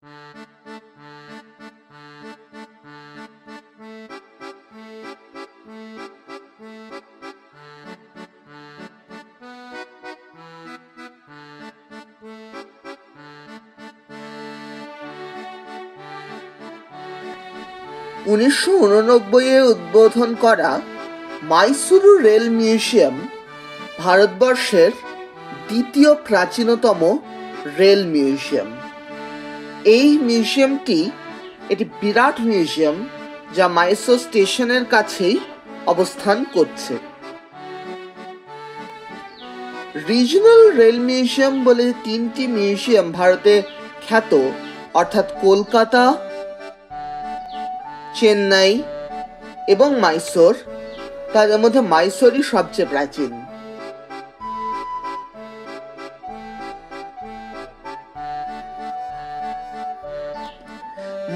1989 উদ্বোধন করা Mysuru rail museum ভারতবর্ষের দ্বিতীয় প্রাচীনতম রেল মিউজিয়াম। এই মিউজিয়ামটি একটি বিরাট মিউজিয়াম যা মাইসোর স্টেশনের কাছেই অবস্থান করছে। রিজনাল রেল মিউজিয়াম বলে 3টি মিউজিয়াম ভারতে খ্যাত, অর্থাৎ কলকাতা, চেন্নাই এবং মাইসোর। তাদের মধ্যে মাইসোরই সবচেয়ে প্রাচীন।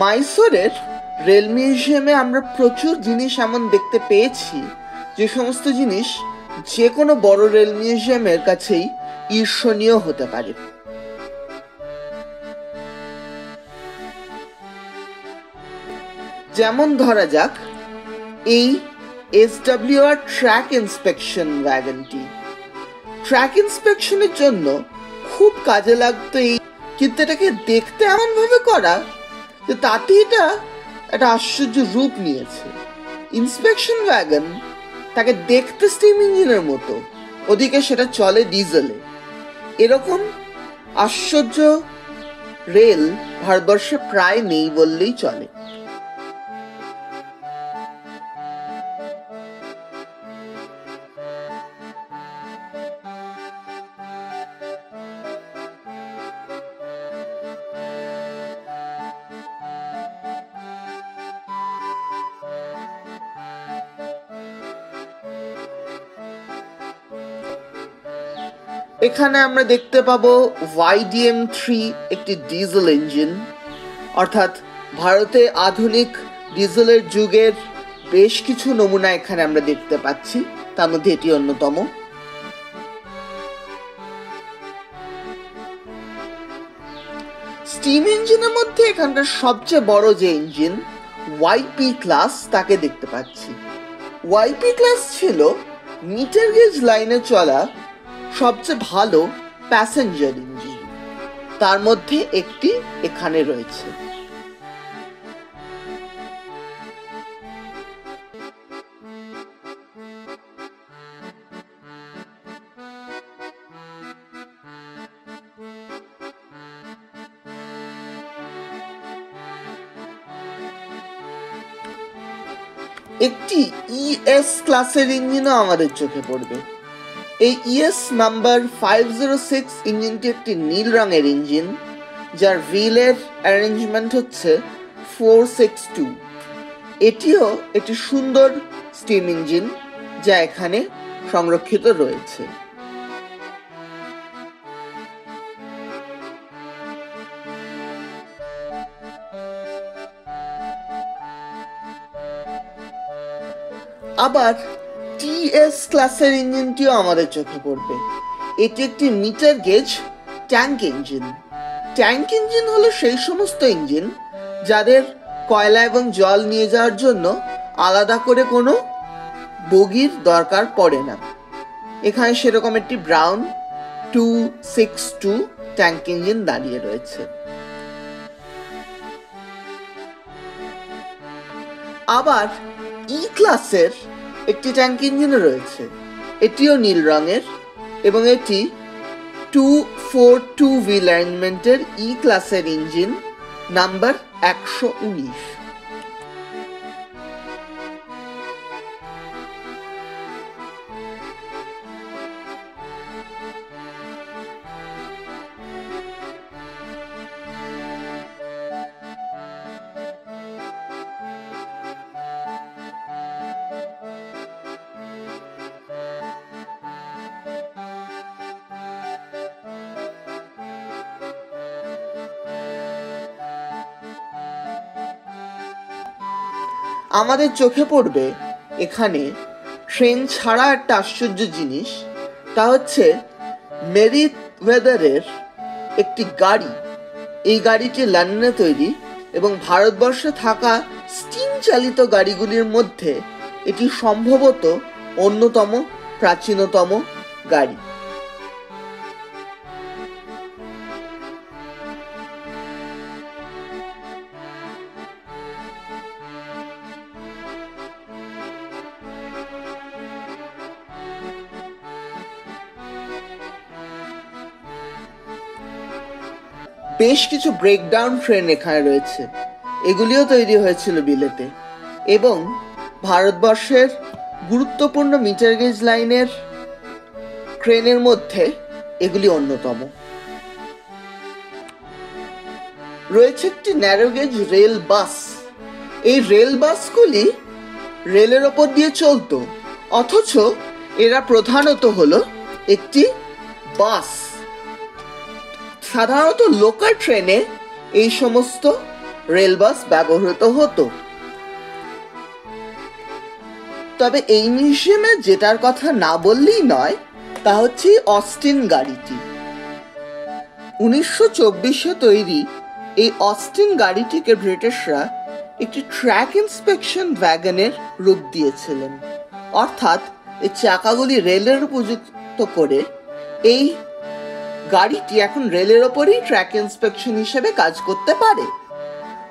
মাইসোরের রেল মিউজিয়ামে আমরা প্রচুর জিনিস এমন দেখতে পেয়েছি যে সমস্ত জিনিস যে কোনো বড় রেল মিউজিয়ামের কাছেই ঈর্ষণীয় হতে পারে। যেমন ধরা যাক এই SWR ট্র্যাক ইন্সপেকশন ওয়াগনটি। ট্র্যাক ইন্সপেকশনের জন্য খুব কাজে লাগতো এই, কিন্তু এটাকে দেখতে এমন ভাবে করা যে তাতে এটা একটা আশ্চর্য রূপ নিয়েছে। ইন্সপেকশন ওয়াগন তাকে দেখতে স্টিম ইঞ্জিনের মতো, ওদিকে সেটা চলে ডিজেলে। এরকম আশ্চর্য রেল ভারতবর্ষে প্রায় নেই বললেই চলে। এখানে আমরা দেখতে পাবো YDM-3 একটি ডিজেল ইঞ্জিন, অর্থাৎ ভারতে আধুনিক ডিজেলের যুগের বেশ কিছু নমুনা এখানে আমরা দেখতে পাচ্ছি, তার মধ্যে এটি অন্যতম। স্টিম ইঞ্জিনের মধ্যে এখানকার সবচেয়ে বড় যে ইঞ্জিন YP ক্লাস তাকে দেখতে পাচ্ছি। YP ক্লাস ছিল মিটার গেজ লাইনে চলা সবচেয়ে ভালো প্যাসেঞ্জার ইঞ্জিন, তার মধ্যে একটি এখানে রয়েছে। একটি ES ক্লাসের ইঞ্জিনও আমাদের চোখে পড়বে। এই ES নাম্বার 506 ইঞ্জিনটি একটি নীল রঙের ইঞ্জিন, যার হুইলের অ্যারেঞ্জমেন্ট হচ্ছে 462। এটিও একটি সুন্দর স্টিম ইঞ্জিন যা এখানে সংরক্ষিত রয়েছে। আবার TS ক্লাসের ইঞ্জিনটিও আমাদের চোখে পড়বে। এটি একটি metre gauge tank engine. Tank engine হলো সেই সমস্ত ইঞ্জিন যাদের কয়লা এবং জল নিয়ে যাওয়ার জন্য আলাদা করে কোনো বগির দরকার পড়ে না। এখানে সেরকম একটি ব্রাউন 262 ট্যাঙ্ক ইঞ্জিন দাঁড়িয়ে রয়েছে। আবার ই ক্লাসের একটি ট্যাঙ্ক ইঞ্জিনও রয়েছে, এটিও নীল রঙের এবং এটি 242 হুইল অ্যারেঞ্জমেন্টের ই ক্লাসের ইঞ্জিন নাম্বার 119। আমাদের চোখে পড়বে এখানে ট্রেন ছাড়া একটা আশ্চর্য জিনিস, তা হচ্ছে মেরিওয়েদারের একটি গাড়ি এই গাড়িটি লন্ডনে তৈরি এবং ভারতবর্ষে থাকা স্টিম চালিত গাড়িগুলির মধ্যে এটি সম্ভবত অন্যতম প্রাচীনতম গাড়ি। বেশ কিছু ব্রেকডাউন ট্রেন এখানে রয়েছে, এগুলিও তৈরি হয়েছিল বিলেতে এবং ভারতবর্ষের গুরুত্বপূর্ণ মিটার গেজ লাইনের ট্রেনের মধ্যে এগুলি অন্যতম। রয়েছে একটি ন্যারো গেজ রেল বাস। এই রেল বাসগুলি রেলের ওপর দিয়ে চলতো, অথচ এরা প্রধানত হলো একটি বাস। সাধারণত লোকাল ট্রেনে এই সমস্ত রেল বাস ব্যবহৃত হতো। তবে এই মিউজিয়ামে যেটার কথা না বললেই নয় তা হচ্ছে অস্টিন গাড়িটি। 1924 তৈরি এই অস্টিন গাড়িটিকে ব্রিটিশরা একটি ট্র্যাক ইন্সপেকশন ওয়াগনের রূপ দিয়েছিলেন, অর্থাৎ এই চাকাগুলি রেলের উপযুক্ত করে এই গাড়িটি এখন রেলের ওপরই ট্র্যাক ইন্সপেকশন হিসেবে কাজ করতে পারে।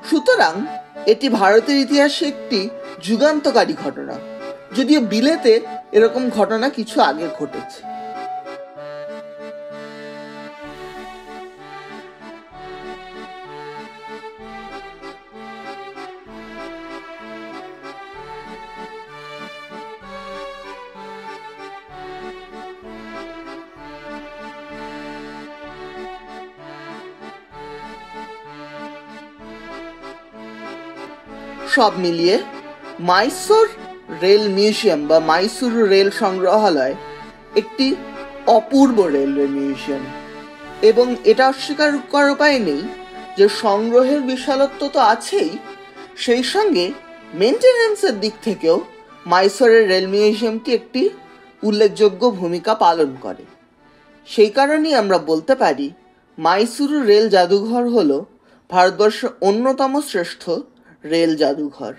সুতরাং এটি ভারতের ইতিহাসে একটি যুগান্তকারী ঘটনা, যদিও বিলেতে এরকম ঘটনা কিছু আগে ঘটেছে। সব মিলিয়ে মাইসোর রেল মিউজিয়াম বা মাইসুরু রেল সংগ্রহালয় একটি অপূর্ব রেলওয়ে মিউজিয়াম, এবং এটা অস্বীকার করার উপায় নেই যে সংগ্রহের বিশালত্ব তো আছেই, সেই সঙ্গে মেনটেন্যান্সের দিক থেকেও মাইসোরের রেল মিউজিয়ামটি একটি উল্লেখযোগ্য ভূমিকা পালন করে। সেই কারণেই আমরা বলতে পারি মাইসুরু রেল জাদুঘর হলো ভারতবর্ষের অন্যতম শ্রেষ্ঠ রেল জাদুঘর।